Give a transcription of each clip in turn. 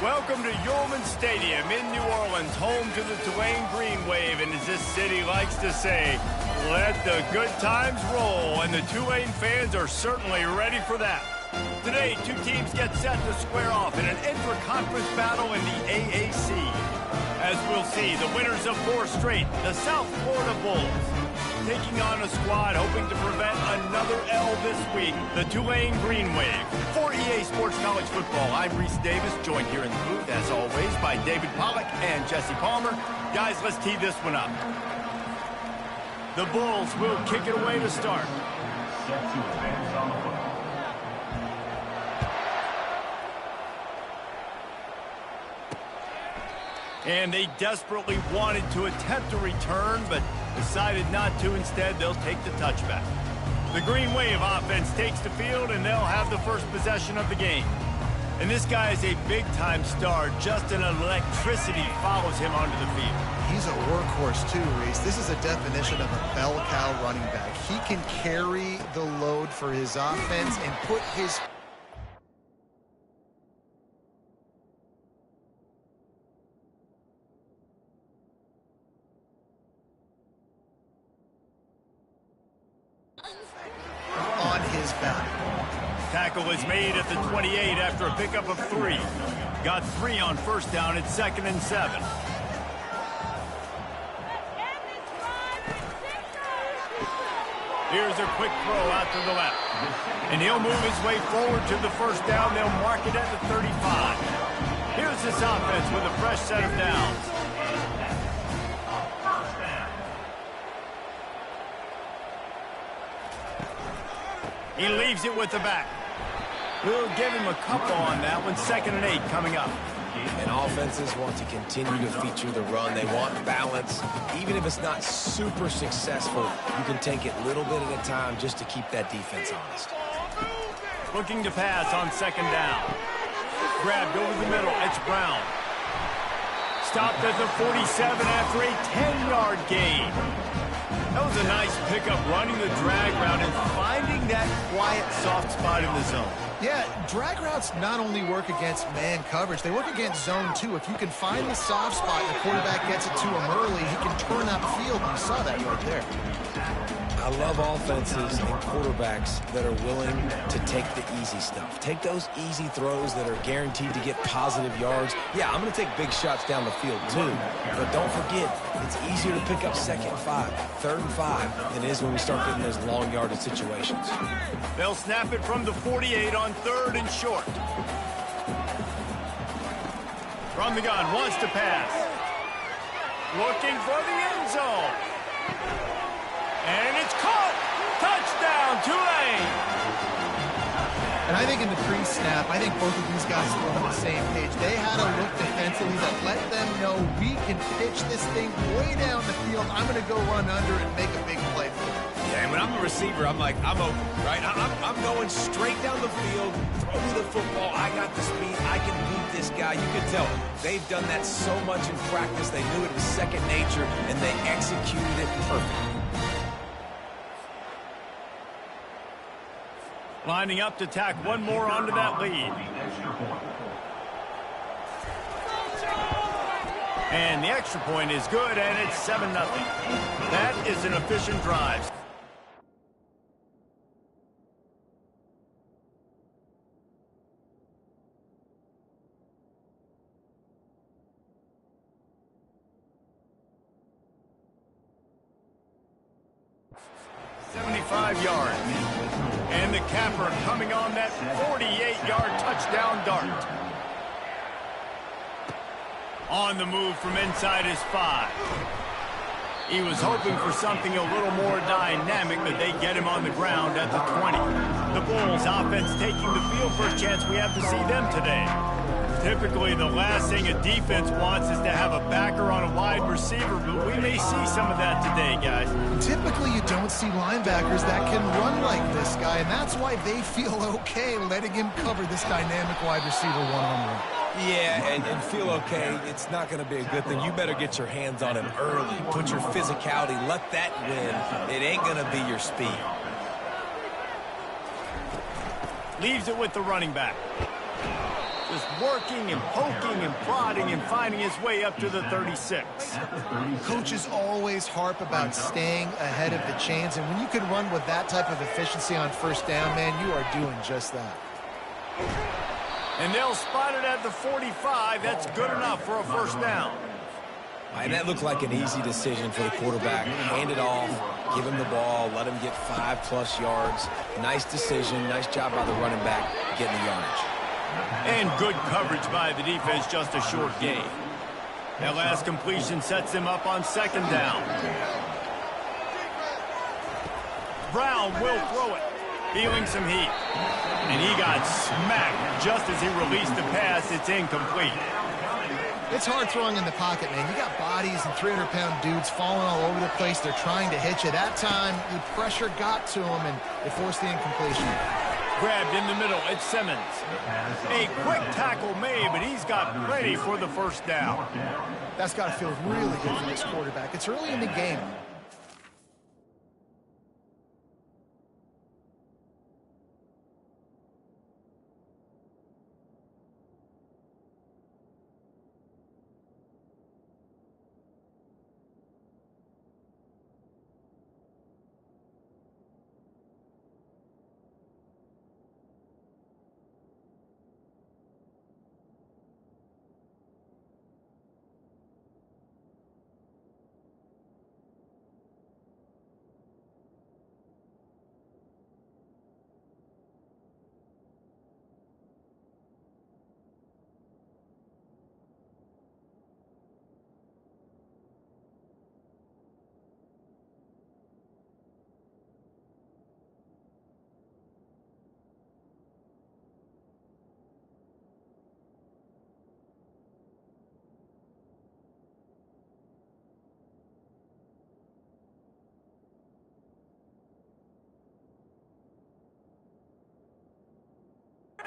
Welcome to Yulman Stadium in New Orleans, home to the Tulane Green Wave, and as this city likes to say, let the good times roll, and the Tulane fans are certainly ready for that. Today, two teams get set to square off in an intra-conference battle in the AAC. As we'll see, the winners of 4 straight, the South Florida Bulls, taking on a squad hoping to prevent another L this week, the Tulane Green Wave. For EA Sports College Football, I'm Reese Davis, joined here in the booth, as always, by David Pollack and Jesse Palmer. Guys, let's tee this one up. The Bulls will kick it away to start. Set to advance on the football. And they desperately wanted to attempt a return, but decided not to. Instead, they'll take the touchback. The Green Wave offense takes the field, and they'll have the first possession of the game. And this guy is a big-time star. Just an electricity follows him onto the field. He's a workhorse, too, Reese. This is a definition of a bell cow running back. He can carry the load for his offense and put his... on his back. Tackle is made at the 28 after a pickup of 3. Got 3 on first down. It's 2nd and 7. Here's a quick throw out to the left. And he'll move his way forward to the first down. They'll mark it at the 35. Here's this offense with a fresh set of downs. He leaves it with the back. We'll give him a couple on that one. 2nd and 8 coming up. And offenses want to continue to feature the run. They want balance. Even if it's not super successful, you can take it little bit at a time just to keep that defense honest. Looking to pass on 2nd down. Grabbed over the middle. It's Brown. Stopped at the 47 after a 10-yard gain. That was a nice pickup, running the drag route and finding that quiet, soft spot in the zone. Yeah, drag routes not only work against man coverage, they work against zone, too. If you can find the soft spot and the quarterback gets it to him early, he can turn upfield. You saw that right there. I love offenses and quarterbacks that are willing to take the easy stuff. Take those easy throws that are guaranteed to get positive yards. Yeah, I'm going to take big shots down the field too. But don't forget, it's easier to pick up 2nd and 5, 3rd and 5 than it is when we start getting those long yardage situations. They'll snap it from the 48 on 3rd and short. From the gun, wants to pass. Looking for the end zone. And it's caught! Touchdown, Tulane! And I think in the pre-snap, I think both of these guys were on the same page. They had a look defensively that let them know we can pitch this thing way down the field. I'm going to go run under and make a big play for it. Yeah, and when I'm a receiver, I'm like, I'm open, right? I'm going straight down the field, throw me the football. I got the speed. I can beat this guy. You can tell they've done that so much in practice. They knew it was second nature, and they executed it perfectly. Lining up to tack one more onto that lead. And the extra point is good, and it's 7-0. That is an efficient drive. Yards. And the capper coming on that 48-yard touchdown dart. On the move from inside his 5. He was hoping for something a little more dynamic, but they get him on the ground at the 20. The Bulls offense taking the field. First chance we have to see them today. Typically, the last thing a defense wants is to have a backer on a wide receiver, but we may see some of that today, guys. Typically, you don't see linebackers that can run like this guy, and that's why they feel okay letting him cover this dynamic wide receiver one-on-one. Yeah, and feel okay. It's not going to be a good thing. You better get your hands on him early. Put your physicality. Let that win. It ain't going to be your speed. Leaves it with the running back. just working and poking and prodding and finding his way up to the 36. Coaches always harp about staying ahead of the chains, and when you can run with that type of efficiency on first down, man, you are doing just that. And they'll spot it at the 45. That's good enough for a first down. And that looked like an easy decision for the quarterback. Hand it off, give him the ball, let him get 5+ yards. Nice decision. Nice job by the running back getting the yardage. And good coverage by the defense, just a short gain. That last completion sets him up on second down. Brown will throw it, feeling some heat. And he got smacked just as he released the pass. It's incomplete. It's hard throwing in the pocket, man. You got bodies and 300-pound dudes falling all over the place. They're trying to hit you. That time, the pressure got to him, and it forced the incompletion. Grabbed in the middle, it's Simmons. A quick tackle made, but he's got ready for the first down. That's got to feel really good for this quarterback. It's early in the game.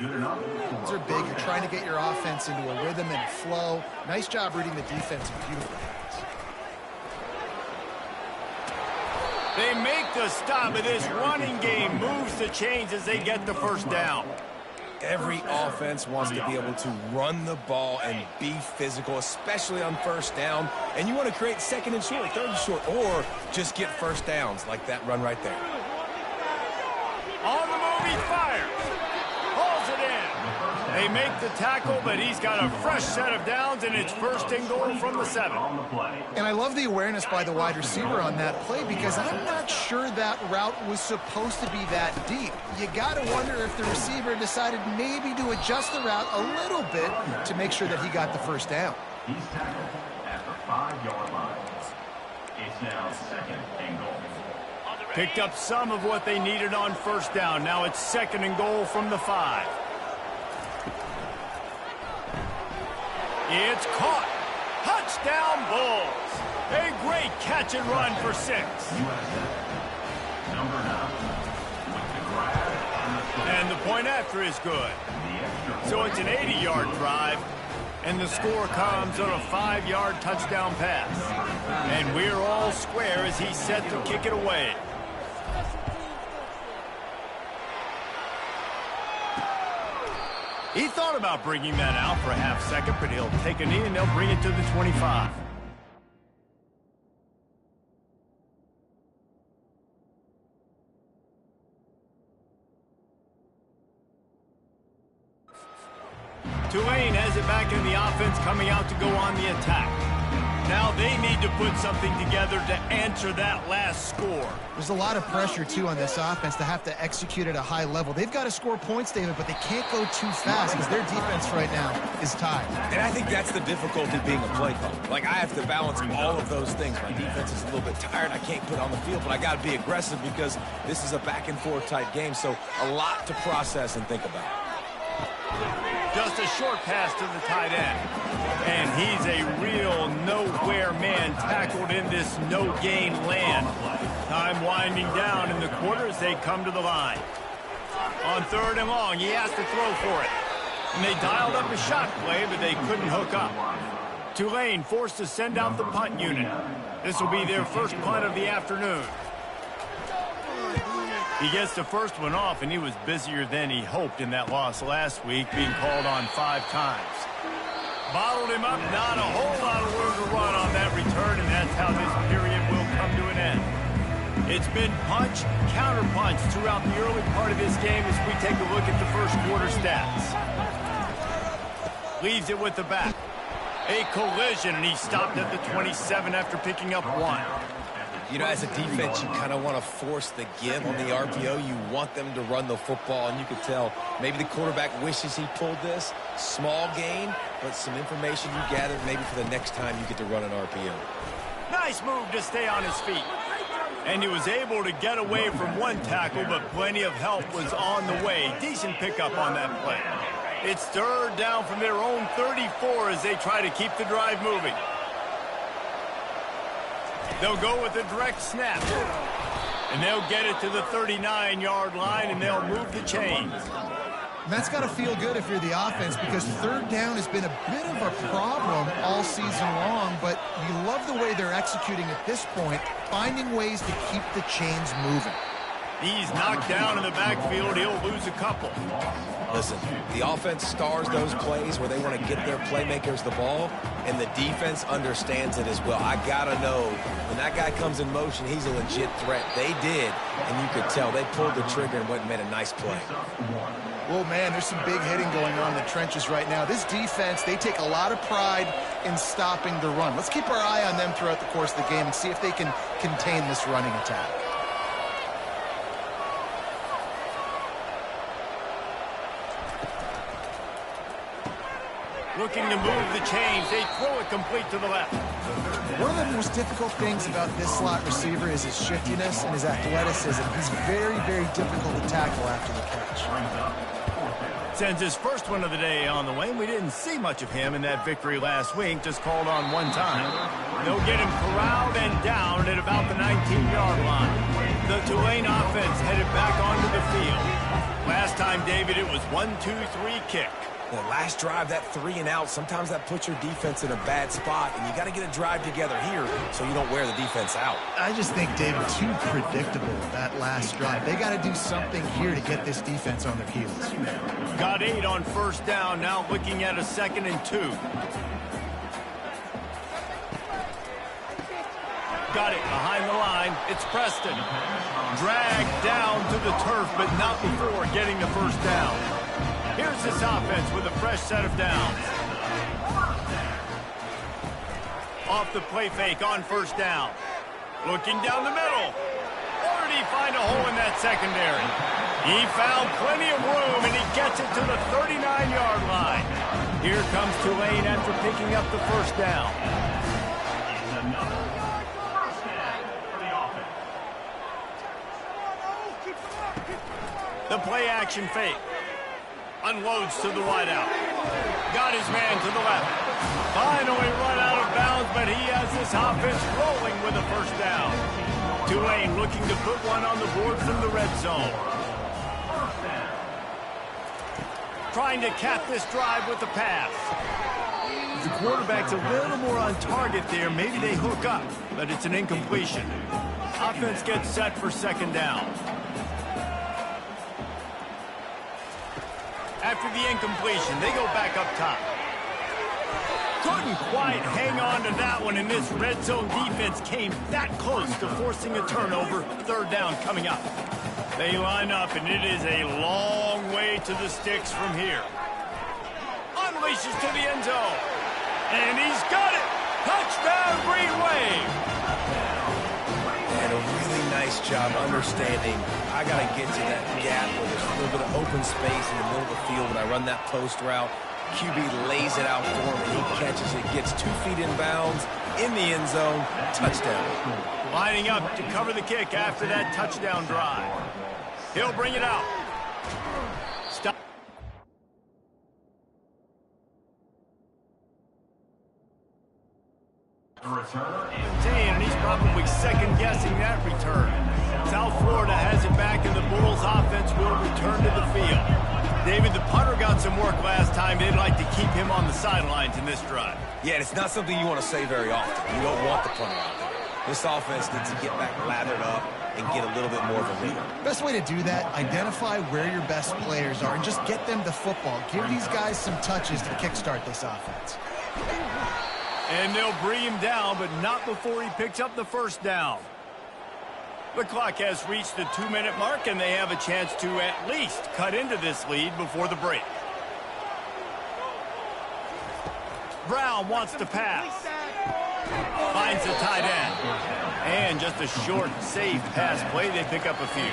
These are big. You're trying to get your offense into a rhythm and a flow. Nice job reading the defense. Beautiful hands. They make the stop, but this running game moves the chains as they get the first down. Every offense wants to be able to run the ball and be physical, especially on first down. And you want to create second and short, third and short, or just get first downs like that run right there. On the move, he fires. Hauls it in. They make the tackle, but he's got a fresh set of downs, and it's first and goal from the 7. And I love the awareness by the wide receiver on that play because I'm not sure that route was supposed to be that deep. You got to wonder if the receiver decided maybe to adjust the route a little bit to make sure that he got the first down. He's tackled at the 5-yard line. It's now second and goal. Picked up some of what they needed on first down. Now it's second and goal from the 5. It's caught. Touchdown Bulls. A great catch and run for 6. USF, number 9, with the grab And the point after is good. So it's an 80-yard drive, and the score comes on a 5-yard touchdown pass. And we're all square as he's set to kick it away. He thought about bringing that out for a half second, but he'll take a knee and they'll bring it to the 25. Tulane has it back in the offense, coming out to go on the attack. Now they need to put something together to answer that last score. There's a lot of pressure, too, on this offense to have to execute at a high level. They've got to score points, David, but they can't go too fast because their defense right now is tied. And I think that's the difficulty being a play caller. Like, I have to balance all of those things. My defense is a little bit tired. I can't put on the field, but I got to be aggressive because this is a back-and-forth type game, so a lot to process and think about. Just a short pass to the tight end. And he's a real nowhere man tackled in this no-gain land. Time winding down in the quarter as they come to the line. On 3rd and long, he has to throw for it. And they dialed up a shot play, but they couldn't hook up. Tulane forced to send out the punt unit. This will be their first punt of the afternoon. He gets the first one off, and he was busier than he hoped in that loss last week, being called on 5 times. Bottled him up, not a whole lot of room to run on that return, and that's how this period will come to an end. It's been punch, counter-punch throughout the early part of this game as we take a look at the first quarter stats. Leaves it with the back. A collision, and he stopped at the 27 after picking up 1. You know, as a defense, you kind of want to force the give on the RPO. You want them to run the football, and you could tell maybe the quarterback wishes he pulled this. Small gain, but some information you gathered maybe for the next time you get to run an RPO. Nice move to stay on his feet. And he was able to get away from 1 tackle, but plenty of help was on the way. Decent pickup on that play. It's 3rd down from their own 34 as they try to keep the drive moving. They'll go with a direct snap. And they'll get it to the 39-yard line, and they'll move the chains. And that's got to feel good if you're the offense, because 3rd down has been a bit of a problem all season long, but you love the way they're executing at this point, finding ways to keep the chains moving. He's knocked down in the backfield. He'll lose a couple. Listen, the offense stars those plays where they want to get their playmakers the ball, and the defense understands it as well. I got to know, when that guy comes in motion, he's a legit threat. They did, and you could tell they pulled the trigger and went and made a nice play. Well, man, there's some big hitting going on in the trenches right now. This defense, they take a lot of pride in stopping the run. Let's keep our eye on them throughout the course of the game and see if they can contain this running attack. Looking to move the chains. They throw it complete to the left. One of the most difficult things about this slot receiver is his shiftiness and his athleticism. He's very, very difficult to tackle after the catch. Sends his first one of the day on the way. We didn't see much of him in that victory last week, just called on 1 time. They'll get him corralled and down at about the 19-yard line. The Tulane offense headed back onto the field. Last time, David, it was 1-2-3 kick. The last drive, that 3 and out, sometimes that puts your defense in a bad spot, and you got to get a drive together here so you don't wear the defense out. I just think, David, too predictable, that last drive. They got to do something here to get this defense on their heels. Got 8 on 1st down, now looking at a 2nd and 2. Got it behind the line. It's Preston. Dragged down to the turf, but not before getting the 1st down. Here's this offense with a fresh set of downs. Off the play fake on 1st down. Looking down the middle. Or did he find a hole in that secondary? He found plenty of room, and he gets it to the 39-yard line. Here comes Tulane after picking up the 1st down. The play action fake. Unloads to the wideout. Got his man to the left. Finally run out of bounds, but he has this offense rolling with a 1st down. Tulane looking to put one on the board from the red zone. Trying to cap this drive with the pass. The quarterback's a little more on target there. Maybe they hook up, but it's an incompletion. Offense gets set for 2nd down. After the incompletion, they go back up top. Couldn't quite hang on to that one, and this red zone defense came that close to forcing a turnover. 3rd down coming up. They line up, and it is a long way to the sticks from here. Unleashes to the end zone. And he's got it! Touchdown, Green Wave! And a really nice job understanding I got to get to that gap where there's a little bit of open space in the middle of the field when I run that post route. QB lays it out for him, and he catches it, gets 2 feet in bounds, in the end zone, touchdown. Lining up to cover the kick after that touchdown drive. He'll bring it out. Stop. The returner is And he's probably second-guessing that return. South Florida has it back, and the Bulls offense will return to the field. David, the punter got some work last time. They'd like to keep him on the sidelines in this drive. Yeah, it's not something you want to say very often. You don't want the punter out there. This offense needs to get back lathered up and get a little bit more of a lead. Best way to do that, identify where your best players are and just get them the football. Give these guys some touches to kickstart this offense. And they'll bring him down, but not before he picks up the first down. The clock has reached the 2-minute mark, and they have a chance to at least cut into this lead before the break. Brown wants to pass. Finds the tight end. And just a short, safe pass play. They pick up a few.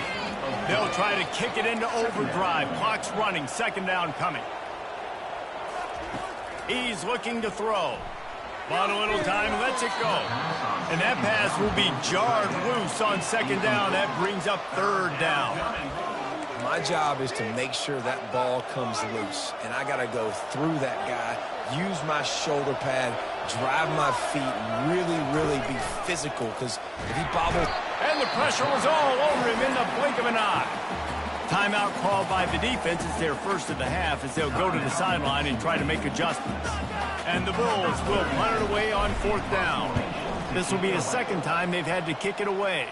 They'll try to kick it into overdrive. Clock's running. Second down coming. He's looking to throw. Bought a little time, lets it go. And that pass will be jarred loose on second down. That brings up third down. My job is to make sure that ball comes loose. And I got to go through that guy, use my shoulder pad, drive my feet, and really be physical. Because if he bobbles... And the pressure was all over him in the blink of an eye. Timeout called by the defense. It's their first of the half as they'll go to the sideline and try to make adjustments. And the Bulls will punt it away on fourth down. This will be the second time they've had to kick it away.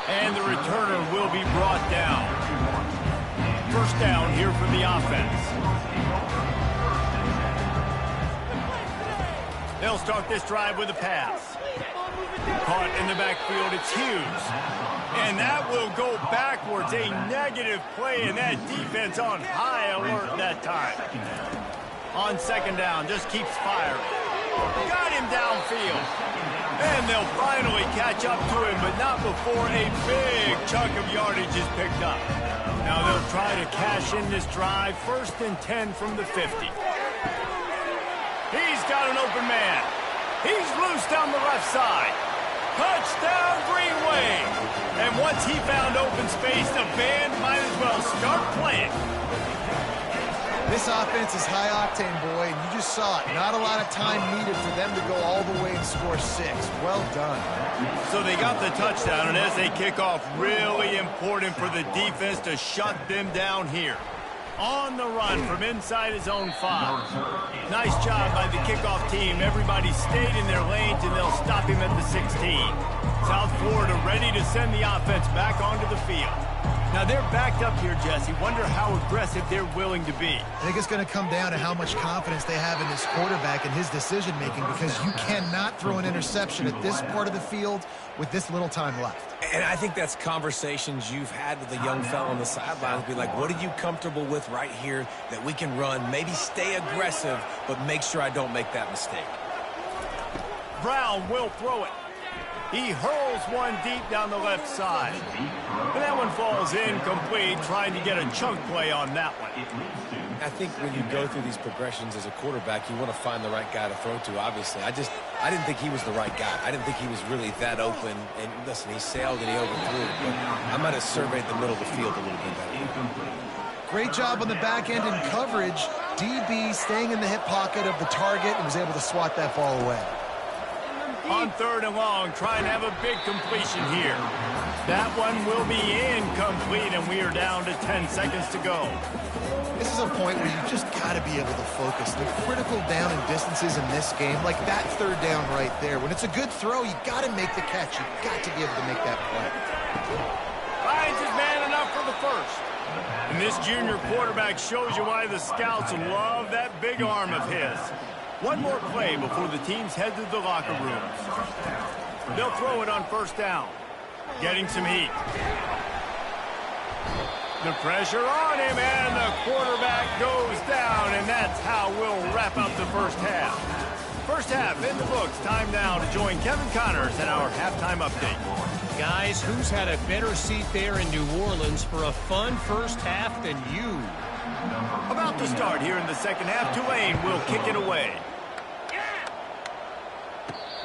And the returner will be brought down. First down here for the offense. They'll start this drive with a pass. Caught in the backfield, it's Hughes. And that will go backwards. A negative play, and that defense on high alert that time. On second down, just keeps firing. Got him downfield. And they'll finally catch up to him, but not before a big chunk of yardage is picked up. Now they'll try to cash in this drive. First and 10 from the 50. He's got an open man. He's loose down the left side. Touchdown, Green Wave. And once he found open space, the band might as well start playing. This offense is high octane, boy, and you just saw it. Not a lot of time needed for them to go all the way and score 6. Well done. So they got the touchdown, and as they kick off, really important for the defense to shut them down here. On the run from inside his own 5. Nice job by the kickoff team. Everybody stayed in their lanes, and they'll stop him at the 16. South Florida ready to send the offense back onto the field. Now they're backed up here, Jesse. Wonder how aggressive they're willing to be. I think it's going to come down to how much confidence they have in this quarterback and his decision-making, because you cannot throw an interception at this part of the field with this little time left. And I think that's conversations you've had with a young fellow on the sidelines. Be like, what are you comfortable with right here that we can run? Maybe stay aggressive, but make sure I don't make that mistake. Brown will throw it. He hurls one deep down the left side. And that one falls incomplete, trying to get a chunk play on that one. I think when you go through these progressions as a quarterback, you want to find the right guy to throw to, obviously. I didn't think he was the right guy. I didn't think he was really that open. And listen, he sailed and he overthrew, but I might have surveyed the middle of the field a little bit better. Great job on the back end in coverage. DB staying in the hip pocket of the target and was able to swat that ball away. On third and long, trying to have a big completion here. That one will be incomplete, and we are down to 10 seconds to go. This is a point where you just got to be able to focus. The critical down and distances in this game, like that third down right there. When it's a good throw, you got to make the catch. You've got to be able to make that play. Finds his man enough for the first. And this junior quarterback shows you why the scouts love that big arm of his. One more play before the teams head to the locker rooms. They'll throw it on first down. Getting some heat. The pressure on him, and the quarterback goes down, and that's how we'll wrap up the first half. First half in the books. Time now to join Kevin Connors in our halftime update. Guys, who's had a better seat there in New Orleans for a fun first half than you? About to start here in the second half. Tulane will kick it away.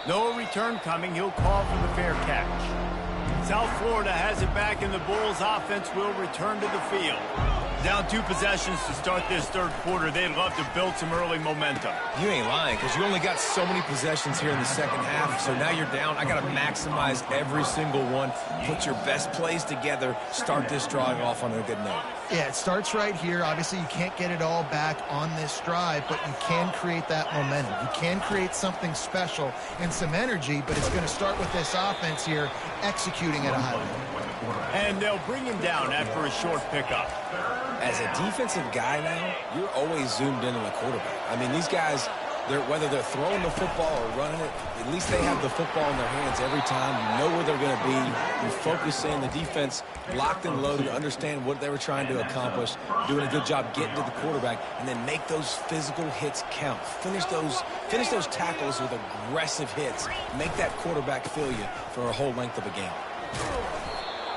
No return coming. He'll call for the fair catch. South Florida has it back, and the Bulls offense will return to the field. Down 2 possessions to start this third quarter. They'd love to build some early momentum. You ain't lying, because you only got so many possessions here in the second half, so now you're down. I got to maximize every single one. Put your best plays together. Start this drive off on a good note. Yeah, it starts right here. Obviously, you can't get it all back on this drive, but you can create that momentum. You can create something special and some energy, but it's going to start with this offense here executing at a high level. And they'll bring him down after a short pickup. As a defensive guy now, you're always zoomed in on the quarterback. I mean, these guys, whether they're throwing the football or running it, at least they have the football in their hands every time. You know where they're going to be. You focus in. The defense locked and loaded, understand what they were trying to accomplish, doing a good job getting to the quarterback, and then make those physical hits count. Finish those tackles with aggressive hits. Make that quarterback feel you for a whole length of a game.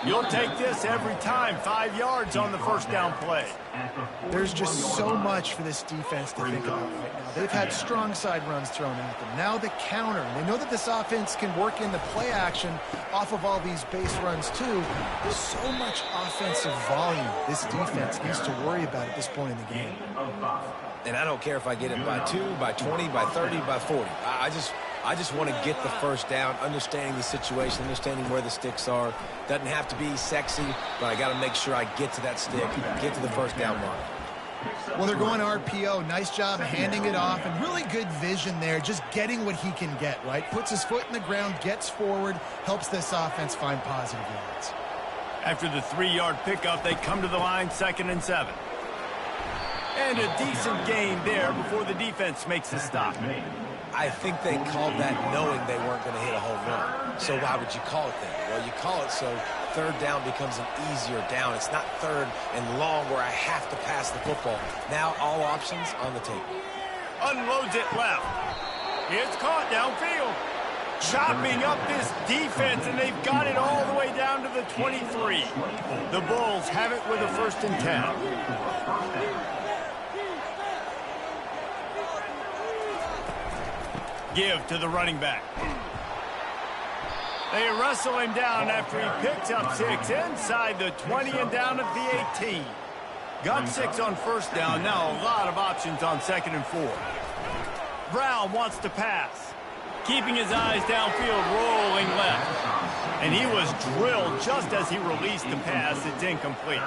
You'll take this every time. 5 yards on the first down play. There's just so much for this defense to think about right now. They've had strong side runs thrown at them. Now the counter. They know that this offense can work in the play action off of all these base runs too. There's so much offensive volume this defense needs to worry about at this point in the game. And I don't care if I get it by 2, by 20, by 30, by 40. I just want to get the first down, understanding the situation, understanding where the sticks are. Doesn't have to be sexy, but I got to make sure I get to that stick, get to the first down mark. Well, they're going RPO. Nice job handing it off, and really good vision there, just getting what he can get, right? Puts his foot in the ground, gets forward, helps this offense find positive yards. After the 3-yard pickup, they come to the line, 2nd and 7. And a decent gain there before the defense makes a stop. I think they called that knowing they weren't going to hit a home run. So why would you call it that? Well, you call it so third down becomes an easier down. It's not third and long where I have to pass the football. Now all options on the table. Unloads it left. It's caught downfield. Chopping up this defense, and they've got it all the way down to the 23. The Bulls have it with a 1st and 10. Give to the running back. They wrestle him down after he picks up 6 inside the 20 and down at the 18. Got 6 on first down. Now a lot of options on 2nd and 4. Brown wants to pass. Keeping his eyes downfield, rolling left. And he was drilled just as he released the pass. It's incomplete.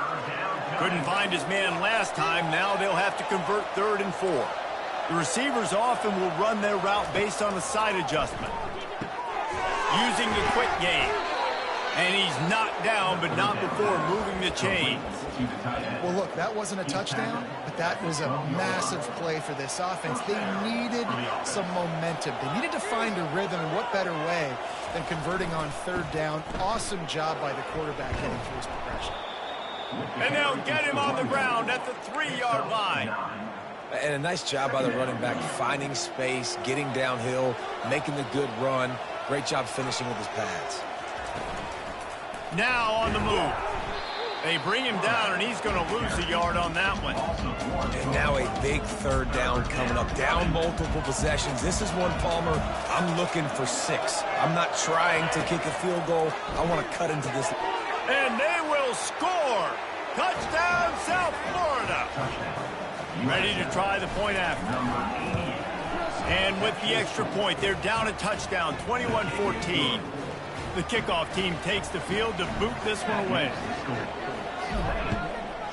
Couldn't find his man last time. Now they'll have to convert 3rd and 4. The receivers often will run their route based on a side adjustment. Using the quick game. And he's knocked down, but not before moving the chains. Well, look, that wasn't a touchdown, but that was a massive play for this offense. They needed some momentum. They needed to find a rhythm, and what better way than converting on 3rd down. Awesome job by the quarterback heading through his progression. And they'll get him on the ground at the 3-yard line. And a nice job by the running back, finding space, getting downhill, making the good run. Great job finishing with his pads. Now on the move. They bring him down, and he's going to lose a yard on that one. And now a big 3rd down coming up. Down multiple possessions. This is one, Palmer, I'm looking for 6. I'm not trying to kick a field goal. I want to cut into this. And they will score. Touchdown, South Florida. Ready to try the point after. And with the extra point, they're down a touchdown, 21-14. The kickoff team takes the field to boot this one away.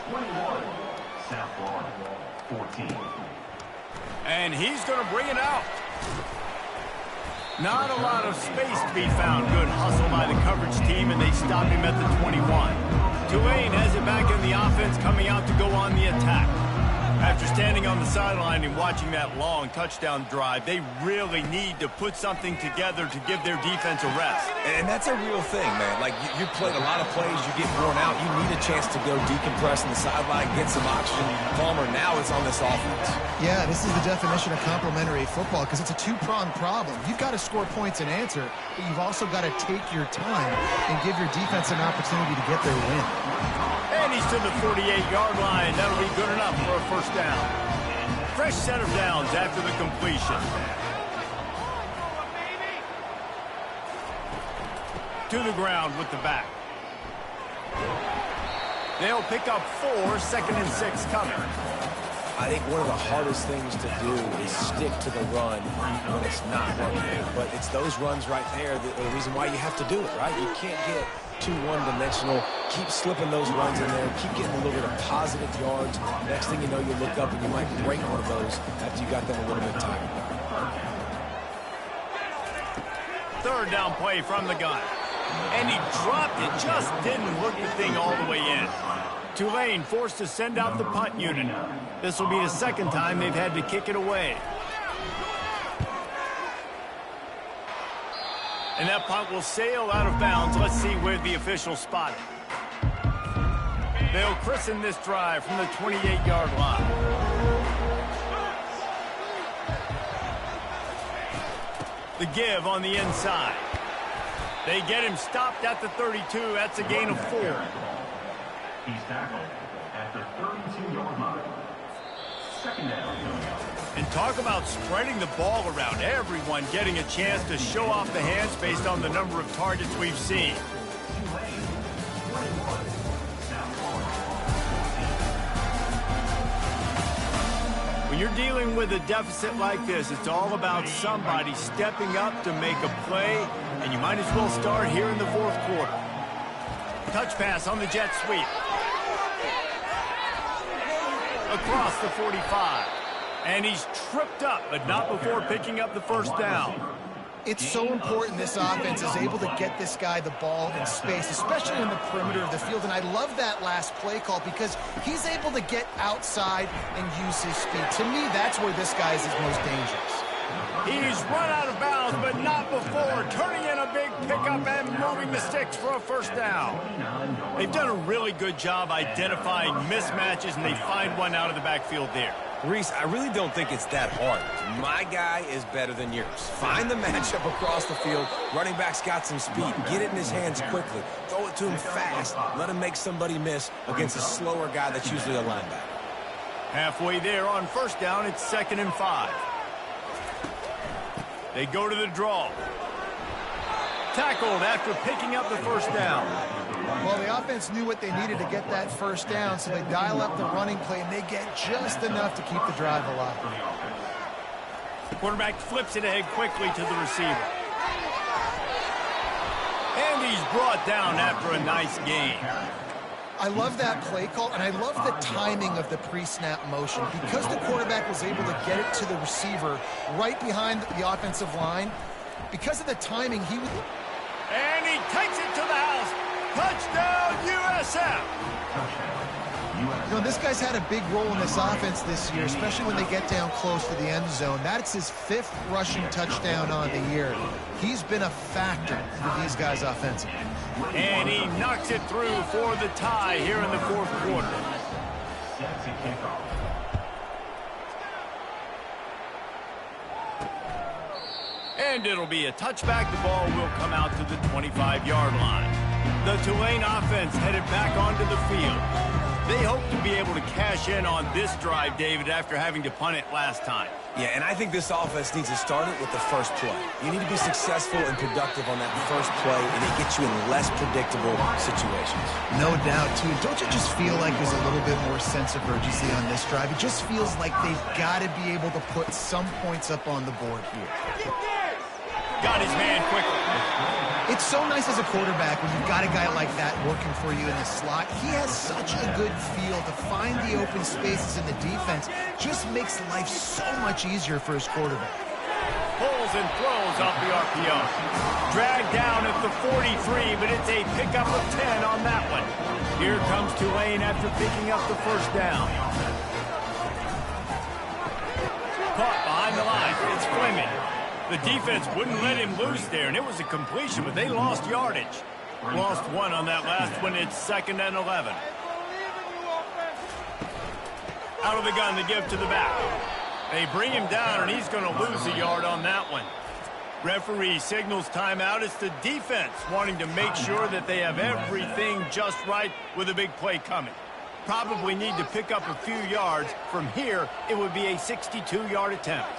21, South Florida, 14. And he's going to bring it out. Not a lot of space to be found. Good hustle by the coverage team, and they stop him at the 21. Tulane has it back in the offense, coming out to go on the attack. After standing on the sideline and watching that long touchdown drive, they really need to put something together to give their defense a rest. And that's a real thing, man. Like, you played a lot of plays, you get worn out, you need a chance to go decompress on the sideline, get some oxygen. Palmer, now it's on this offense. Yeah, this is the definition of complementary football because it's a 2-pronged problem. You've got to score points and answer, but you've also got to take your time and give your defense an opportunity to get their win. And he's to the 48-yard line. That'll be good enough for a first down. Fresh set of downs after the completion. to the ground with the back. They'll pick up 4, 2nd and 6 coming. I think one of the hardest things to do is stick to the run when it's not working. But it's those runs right there that are the reason why you have to do it, right? You can't get too one-dimensional. Keep slipping those runs in there. Keep getting a little bit of positive yards. Next thing you know, you look up and you might break one of those after you got them a little bit tired. 3rd down play from the gun. And he dropped it. Just didn't hook the thing all the way in. Tulane forced to send out the punt unit. This will be the 2nd time they've had to kick it away. And that punt will sail out of bounds. Let's see where the officials spot it. They'll christen this drive from the 28-yard line. The give on the inside. They get him stopped at the 32. That's a gain of 4. He's tackled at the 32-yard line. 2nd down. And talk about spreading the ball around. Everyone getting a chance to show off the hands based on the number of targets we've seen. When you're dealing with a deficit like this, it's all about somebody stepping up to make a play, and you might as well start here in the 4th quarter. Touch pass on the jet sweep. Across the 45. And he's tripped up, but not before picking up the 1st down. It's so important this offense is able to get this guy the ball in space, especially in the perimeter of the field. And I love that last play call because he's able to get outside and use his speed. To me, that's where this guy is his most dangerous. He's run out of bounds, but not before turning in a big pickup and moving the sticks for a 1st down. They've done a really good job identifying mismatches, and they find one out of the backfield there. Reese, I really don't think it's that hard. My guy is better than yours. Find the matchup across the field. Running back's got some speed. Get it in his hands quickly. Throw it to him fast. Let him make somebody miss against a slower guy that's usually a linebacker. Halfway there on 1st down, it's 2nd and 5. They go to the draw. Tackled after picking up the 1st down. Well, the offense knew what they needed to get that 1st down, so they dial up the running play, and they get just enough to keep the drive alive. The quarterback flips it ahead quickly to the receiver. And he's brought down after a nice gain. I love that play call, and I love the timing of the pre-snap motion. Because the quarterback was able to get it to the receiver right behind the offensive line, because of the timing, he would... And he takes it to the house. Touchdown, USF! You know, this guy's had a big role in this offense this year, especially when they get down close to the end zone. That's his 5th rushing touchdown on the year. He's been a factor for these guys offensively. And he knocks it through for the tie here in the 4th quarter. That's a kickoff. And it'll be a touchback. The ball will come out to the 25-yard line. The Tulane offense headed back onto the field. They hope to be able to cash in on this drive, David, after having to punt it last time. Yeah, and I think this offense needs to start it with the first play. You need to be successful and productive on that first play, and it gets you in less predictable situations. No doubt, too. Don't you just feel like there's a little bit more sense of urgency on this drive? It just feels like they've got to be able to put some points up on the board here. Got his man quickly. It's so nice as a quarterback when you've got a guy like that working for you in the slot. He has such a good feel to find the open spaces in the defense. Just makes life so much easier for his quarterback. Pulls and throws off the RPO. Dragged down at the 43, but it's a pickup of 10 on that one. Here comes Tulane after picking up the 1st down. Caught behind the line. It's Fleming. The defense wouldn't let him loose there, and it was a completion, but they lost yardage. Lost 1 on that last one. It's 2nd and 11. Out of the gun, the give to the back. They bring him down, and he's going to lose a yard on that one. Referee signals timeout. It's the defense wanting to make sure that they have everything just right with a big play coming. Probably need to pick up a few yards. From here, it would be a 62-yard attempt.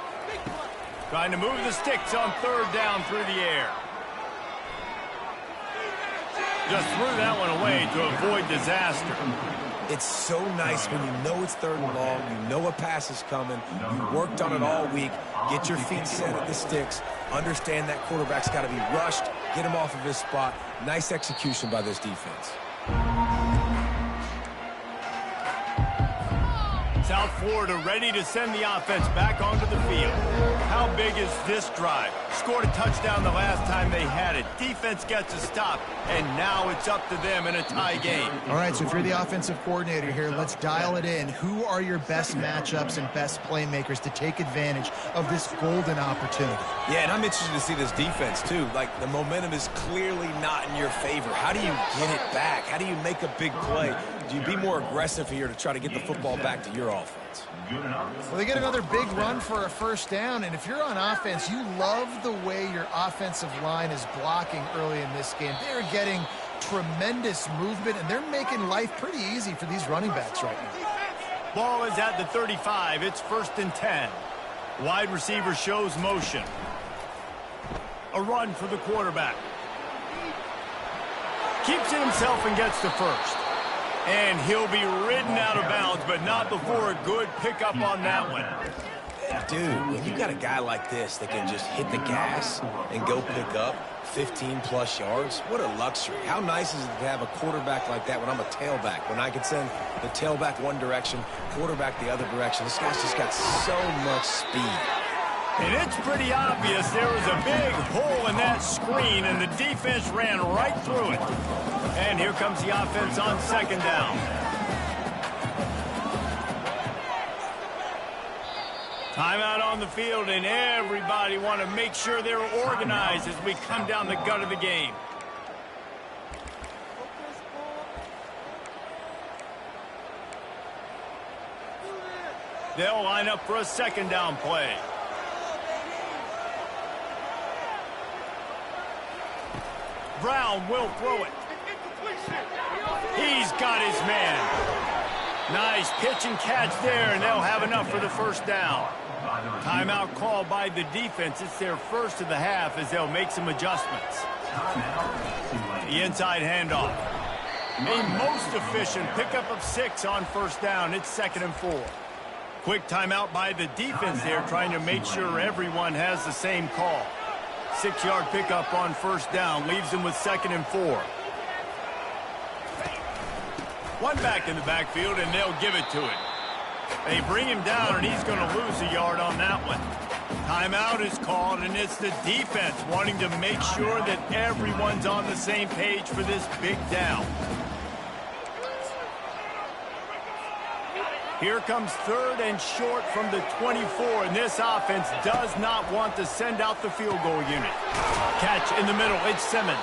Trying to move the sticks on 3rd down through the air. Just threw that one away to avoid disaster. It's so nice when you know it's 3rd and long, you know a pass is coming, you worked on it all week, get your feet set at the sticks, understand that quarterback's got to be rushed, get him off of his spot. Nice execution by this defense. South Florida ready to send the offense back onto the field. How big is this drive? Scored a touchdown the last time they had it. Defense gets a stop, and now it's up to them in a tie game. All right, so if you're the offensive coordinator here, let's dial it in. Who are your best matchups and best playmakers to take advantage of this golden opportunity? Yeah, and I'm interested to see this defense, too. Like, the momentum is clearly not in your favor. How do you get it back? How do you make a big play? Do you be more aggressive here to try to get the football back to your offense? Well, they get another big run for a first down, and if you're on offense, you love the way your offensive line is blocking early in this game. They're getting tremendous movement, and they're making life pretty easy for these running backs right now. Ball is at the 35. It's 1st and 10. Wide receiver shows motion. A run for the quarterback. Keeps it himself and gets to first. And he'll be ridden out of bounds, but not before a good pickup on that one. Dude, when you got a guy like this that can just hit the gas and go pick up 15-plus yards, what a luxury. How nice is it to have a quarterback like that when I'm a tailback, when I can send the tailback one direction, quarterback the other direction. This guy's just got so much speed. And it's pretty obvious there was a big hole in that screen, and the defense ran right through it. And here comes the offense on 2nd down. Timeout on the field, and everybody want to make sure they're organized as we come down the gut of the game. They'll line up for a 2nd down play. Brown will throw it. He's got his man. Nice pitch and catch there, and they'll have enough for the first down. Timeout called by the defense. It's their first of the half as they'll make some adjustments. The inside handoff. A most efficient pickup of 6 on 1st down. It's 2nd and 4. Quick timeout by the defense there, trying to make sure everyone has the same call. 6-yard pickup on 1st down leaves them with 2nd and 4. One back in the backfield, and they'll give it to him. They bring him down, and he's going to lose a yard on that one. Timeout is called, and it's the defense wanting to make sure that everyone's on the same page for this big down. Here comes 3rd and short from the 24, and this offense does not want to send out the field goal unit. Catch in the middle, it's Simmons.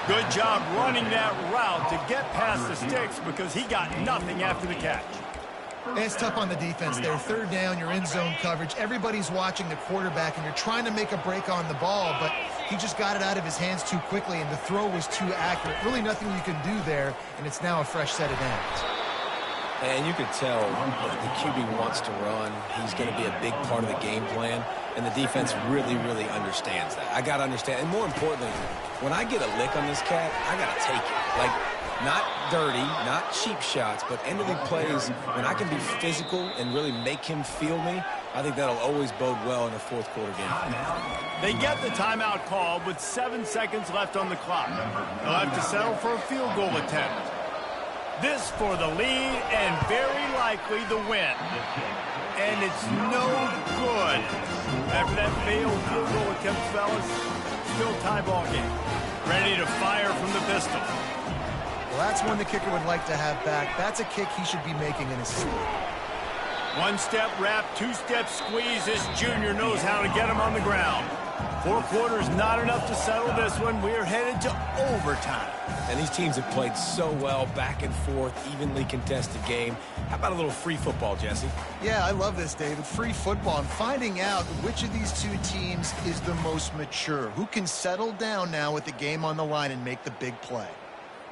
Good job running that route to get past the sticks because he got nothing after the catch. It's tough on the defense there. 3rd down, you're in zone coverage. Everybody's watching the quarterback, and you're trying to make a break on the ball, but he just got it out of his hands too quickly, and the throw was too accurate. Really nothing you can do there, and it's now a fresh set of downs. And you can tell that the QB wants to run. He's going to be a big part of the game plan, and the defense really, really understands that. I got to understand, and more importantly, when I get a lick on this cat, I got to take it. Like, not dirty, not cheap shots, but end-of-the plays, when I can be physical and really make him feel me, I think that'll always bode well in a 4th quarter game. They get the timeout called with 7 seconds left on the clock. They'll have to settle for a field goal attempt. This for the lead and very likely the win. And it's no good. After that failed field goal attempt, fellas, still tie ball game. Ready to fire from the pistol. Well, that's one the kicker would like to have back. That's a kick he should be making in his sleep. 1-step wrap, 2-step squeeze. This junior knows how to get him on the ground. 4 quarters not enough to settle this one. We're headed to overtime. And these teams have played so well, back and forth, evenly contested game. How about a little free football, Jesse? Yeah, I love this, David. Free football. I'm finding out which of these 2 teams is the most mature. Who can settle down now with the game on the line and make the big play?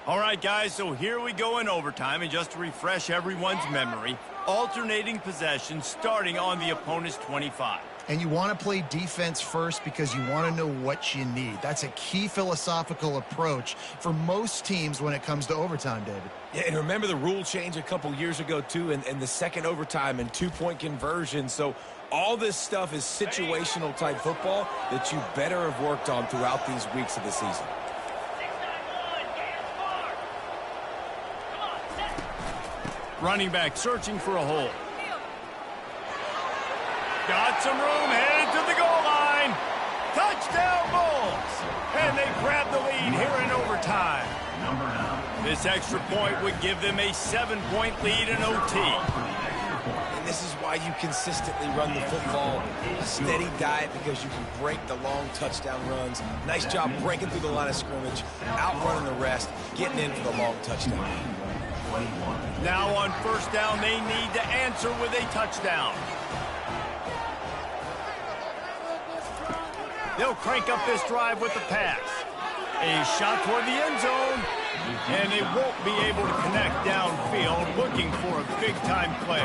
All right, guys, so here we go in overtime, and just to refresh everyone's memory, alternating possession starting on the opponent's 25. And you want to play defense first because you want to know what you need. That's a key philosophical approach for most teams when it comes to overtime, David. Yeah, and remember the rule change a couple years ago, too, and the second overtime and two-point conversion. So all this stuff is situational type football that you better have worked on throughout these weeks of the season. Running back searching for a hole. Got some room, headed to the goal line. Touchdown Bulls! And they grab the lead here in overtime. This extra point would give them a 7-point lead in OT. And this is why you consistently run the football. A steady diet because you can break the long touchdown runs. Nice job breaking through the line of scrimmage, outrunning the rest, getting in for the long touchdown. Now on first down, they need to answer with a touchdown. They'll crank up this drive with the pass. A shot toward the end zone, and they won't be able to connect downfield, looking for a big-time play.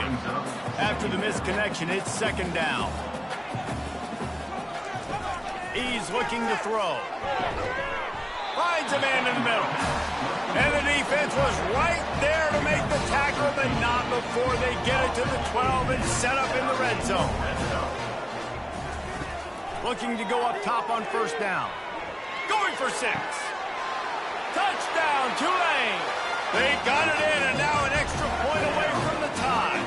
After the misconnection, it's second down. He's looking to throw. Finds a man in the middle. And the defense was right there to make the tackle, but not before they get it to the 12 and set up in the red zone. Looking to go up top on first down. Going for 6. Touchdown, Tulane. They got it in, and now an extra point away from the tie.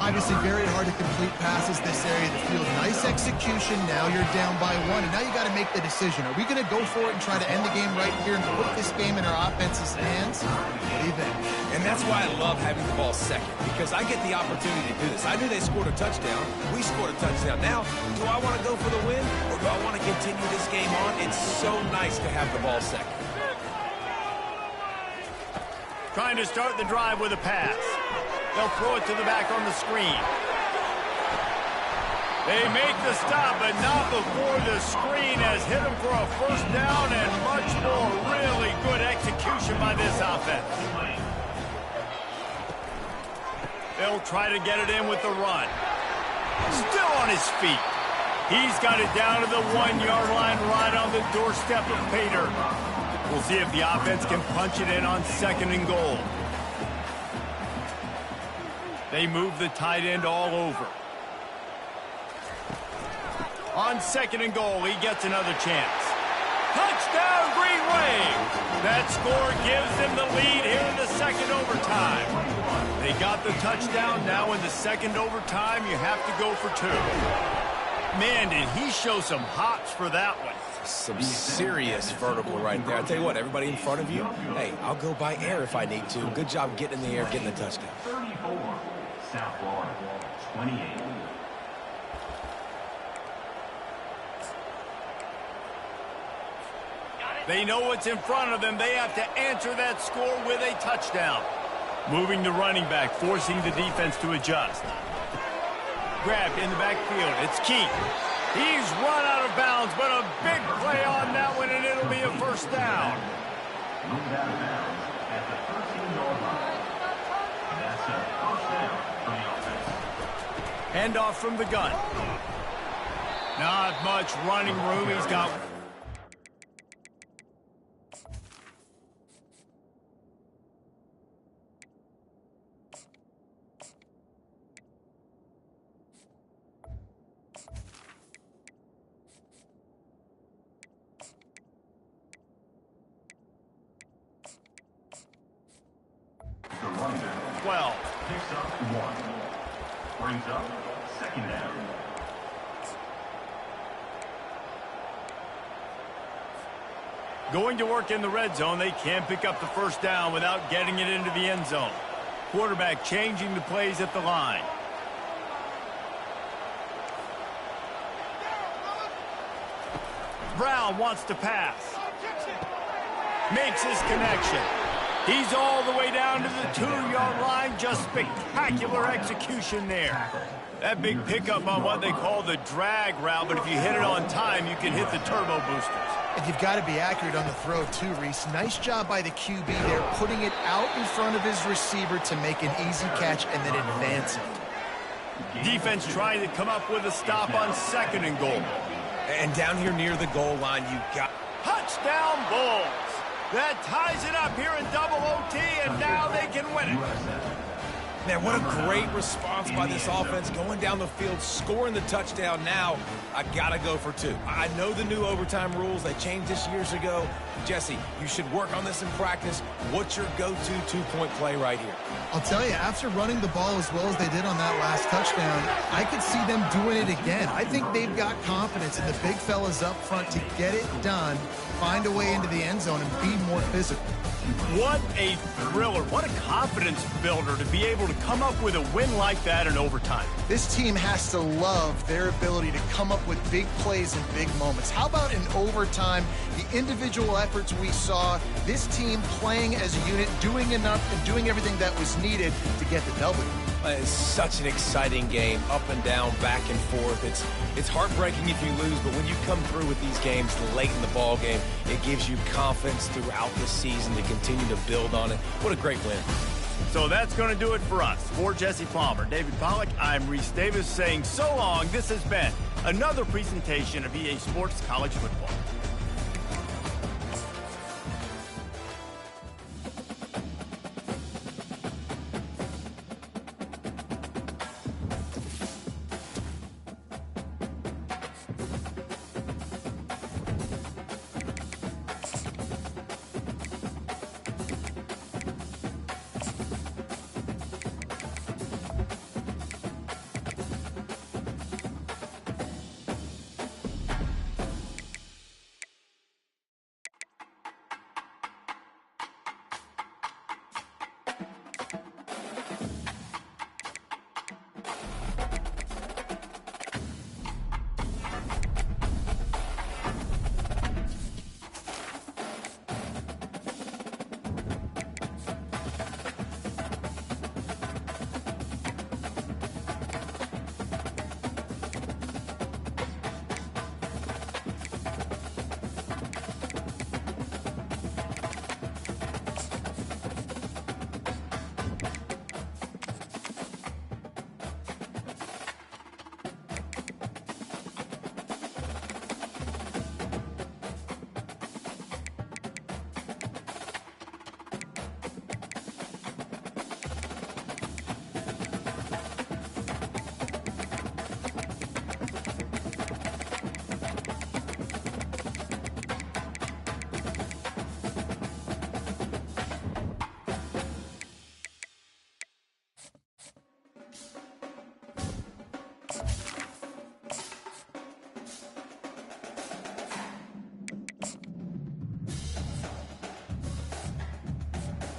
Obviously very hard to complete passes this area of the field. Nice execution. Now you're down by 1, and now you got to make the decision. Are we going to go for it and try to end the game right here and put this game in our offense's hands? What do you think? And that's why I love having the ball second, because I get the opportunity to do this. I knew they scored a touchdown. We scored a touchdown. Now, do I want to go for the win, or do I want to continue this game on? It's so nice to have the ball second. Trying to start the drive with a pass. They'll throw it to the back on the screen. They make the stop, but not before the screen has hit them for a first down and much more. Really good execution by this offense. They'll try to get it in with the run. Still on his feet. He's got it down to the 1-yard line right on the doorstep of Pater. We'll see if the offense can punch it in on second and goal. They move the tight end all over. On second and goal, he gets another chance. Touchdown, Green Wave! That score gives them the lead here in the second overtime. They got the touchdown. Now in the second overtime, you have to go for 2. Man, did he show some hops for that one. Some serious vertical right there. I tell you what, everybody in front of you, hey, I'll go by air if I need to. Good job getting in the air, getting the touchdown. 34, South Florida, 28. They know what's in front of them. They have to answer that score with a touchdown. Moving the running back, forcing the defense to adjust. Grabbed in the backfield. It's Keith. He's run out of bounds, but a big play on that one, and it'll be a first down. Moved out of bounds at the 13-yard line. That's a first down for the offense. Handoff from the gun. Not much running room. He's got... The running back 12. picks up 1. Brings up second down. Going to work in the red zone, they can't pick up the first down without getting it into the end zone. Quarterback changing the plays at the line. Brown wants to pass. Makes his connection. He's all the way down to the 2-yard line. Just spectacular execution there. That big pickup on what they call the drag route, but if you hit it on time, you can hit the turbo boosters. And you've got to be accurate on the throw too, Reese. Nice job by the QB there, putting it out in front of his receiver to make an easy catch and then advancing. Defense trying to come up with a stop on 2nd and goal. And down here near the goal line, you got... Touchdown Bulls. That ties it up here in double OT, and now they can win it. Man, what a great response by this offense, going down the field, scoring the touchdown. Now, I got to go for 2. I know the new overtime rules. They changed this years ago. Jesse, you should work on this in practice. What's your go-to 2-point play right here? I'll tell you, after running the ball as well as they did on that last touchdown, I could see them doing it again. I think they've got confidence in the big fellas up front to get it done, find a way into the end zone, and be more physical. What a thriller. What a confidence builder to be able to come up with a win like that in overtime. This team has to love their ability to come up with big plays and big moments. How about in overtime, the individual efforts we saw, this team playing as a unit, doing enough and doing everything that was needed to get the W. It's such an exciting game, up and down, back and forth. It's heartbreaking if you lose, but when you come through with these games late in the ball game, it gives you confidence throughout the season to continue to build on it. What a great win. So that's going to do it for us. For Jesse Palmer, David Pollack, I'm Reese Davis saying so long. This has been another presentation of EA Sports College Football.